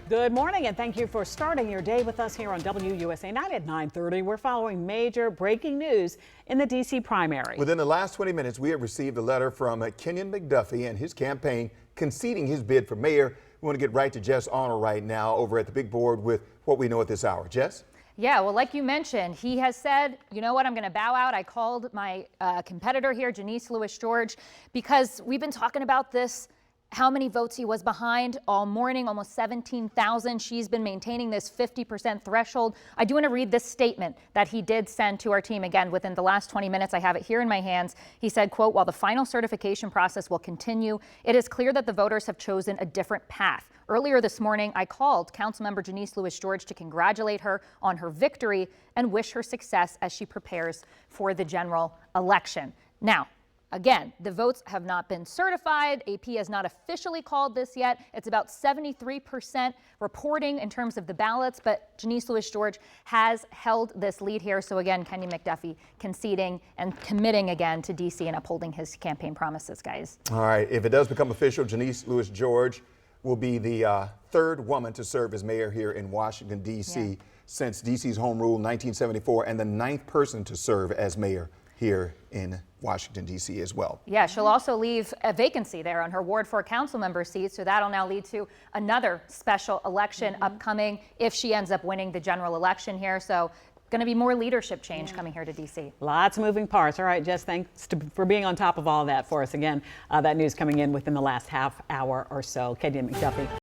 Good morning, and thank you for starting your day with us here on WUSA 9 at 9:30. We're following major breaking news in the D.C. primary. Within the last 20 minutes, we have received a letter from Kenyan McDuffie and his campaign conceding his bid for mayor. We want to get right to Jess Honor right now over at the big board with what we know at this hour. Jess? Yeah, well, like you mentioned, he has said, you know what, I'm going to bow out. I called my competitor here, Janice Lewis-George, because we've been talking about this, how many votes he was behind all morning, almost 17,000. She's been maintaining this 50% threshold. I do want to read this statement that he did send to our team again within the last 20 minutes. I have it here in my hands. He said, quote, while the final certification process will continue, it is clear that the voters have chosen a different path. Earlier this morning, I called Councilmember Janice Lewis-George to congratulate her on her victory and wish her success as she prepares for the general election. Now, again, the votes have not been certified. AP has not officially called this yet. It's about 73% reporting in terms of the ballots, but Janice Lewis-George has held this lead here. So again, Kenyan McDuffie conceding and committing again to D.C. and upholding his campaign promises, guys. All right, if it does become official, Janice Lewis-George will be the third woman to serve as mayor here in Washington, D.C. since D.C.'s home rule in 1974, and the 9th person to serve as mayor here in Washington, D.C. as well. Yeah, she'll also leave a vacancy there on her Ward 4 council member seat, so that'll now lead to another special election upcoming if she ends up winning the general election here. So going to be more leadership change coming here to D.C. Lots of moving parts. All right, Jess, thanks for being on top of all that for us. Again, that news coming in within the last half hour or so. Kenyan McDuffie.